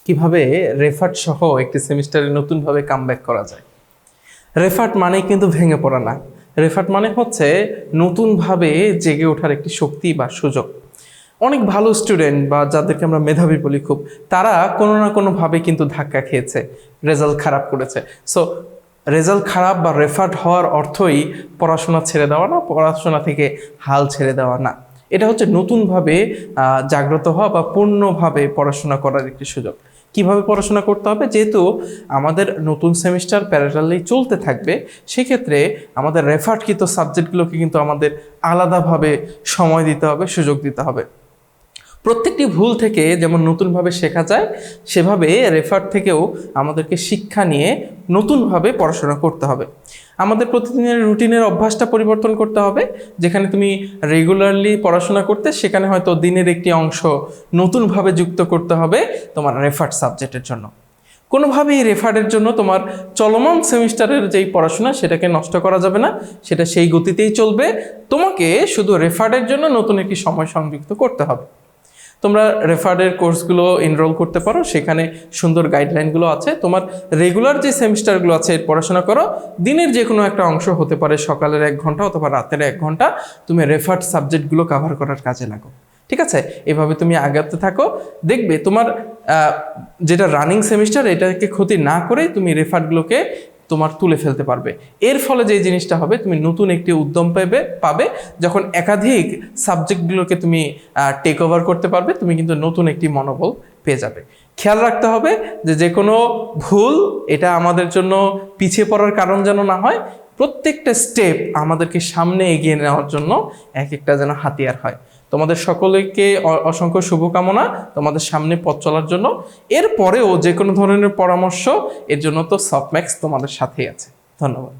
কিভাবে রেফার্ট সহ একটি সেমিস্টারে নতুনভাবে কামব্যাক করা যায়। রেফার্ট মানে কিন্তু ভেঙে পড়া না। রেফার্ট মানে হচ্ছে নতুনভাবে জেগে ওঠার একটি শক্তি বা সুযোগ। অনেক ভালো স্টুডেন্ট বা যাদেরকে আমরা মেধাবী বলি খুব, তারা কোনো না কোনোভাবে কিন্তু ধাক্কা খেয়েছে, রেজাল্ট খারাপ করেছে। সো রেজাল্ট খারাপ বা রেফার্ট হওয়ার অর্থই পড়াশোনা ছেড়ে দেওয়া না, পড়াশোনা থেকে হাল ছেড়ে দেওয়া না। এটা হচ্ছে নতুনভাবে জাগ্রত হওয়া বা পূর্ণভাবে পড়াশোনা করার একটি সুযোগ। কিভাবে পড়াশোনা করতে হবে, যেহেতু আমাদের নতুন সেমিস্টার প্যারালালি চলতে থাকবে, সেক্ষেত্রে আমাদের রেফার্টকৃত সাবজেক্টগুলোকে কিন্তু আমাদের আলাদাভাবে সময় দিতে হবে, সুযোগ দিতে হবে। প্রত্যেকটি ভুল থেকে যেমন নতুনভাবে শেখা যায়, সেভাবে রেফার্ট থেকেও আমাদেরকে শিক্ষা নিয়ে নতুনভাবে পড়াশোনা করতে হবে। আমাদের প্রতিদিনের রুটিনের অভ্যাসটা পরিবর্তন করতে হবে। যেখানে তুমি রেগুলারলি পড়াশোনা করতে, সেখানে হয়তো দিনের একটি অংশ নতুনভাবে যুক্ত করতে হবে তোমার রেফার্ট সাবজেক্টের জন্য। কোনোভাবেই রেফার্টের জন্য তোমার চলমান সেমিস্টারের যেই পড়াশোনা সেটাকে নষ্ট করা যাবে না, সেটা সেই গতিতেই চলবে। তোমাকে শুধু রেফার্টের জন্য নতুন একটি সময় সংযুক্ত করতে হবে। তোমরা রেফার্ডের কোর্সগুলো এনরোল করতে পারো, সেখানে সুন্দর গাইডলাইনগুলো আছে। তোমার রেগুলার যে সেমিস্টারগুলো আছে এর পড়াশোনা করো। দিনের যে কোনো একটা অংশ হতে পারে, সকালের 1 ঘন্টা অথবা রাতের 1 ঘন্টা, তুমি রেফার্ড সাবজেক্টগুলো কভার করার কাজে লাগো। ঠিক আছে? এভাবে তুমি আগাতে থাকো, দেখবে তোমার যেটা রানিং সেমিস্টার এটাকে ক্ষতি না করে তুমি রেফার্ডগুলোকে তোমার তুলে ফেলতে পারবে। এর ফলে যে জিনিসটা হবে, তুমি নতুন একটি উদ্যম পাবে যখন একাধিক সাবজেক্টগুলোকে তুমি টেক ওভার করতে পারবে, তুমি কিন্তু নতুন একটি মনোবল পেয়ে যাবে। খেয়াল রাখতে হবে যে কোনো ভুল এটা আমাদের জন্য পিছিয়ে পড়ার কারণ যেন না হয়। প্রত্যেকটা স্টেপ আমাদেরকে সামনে এগিয়ে নেওয়ার জন্য এক একটা যেন হাতিয়ার হয়। তোমাদের সকলকে অসংখ্য শুভকামনা তোমাদের সামনে পথ চলার জন্য। এরপরেও যে কোনো ধরনের পরামর্শ এর জন্য তো সফটম্যাক্স তোমাদের সাথেই আছে। ধন্যবাদ।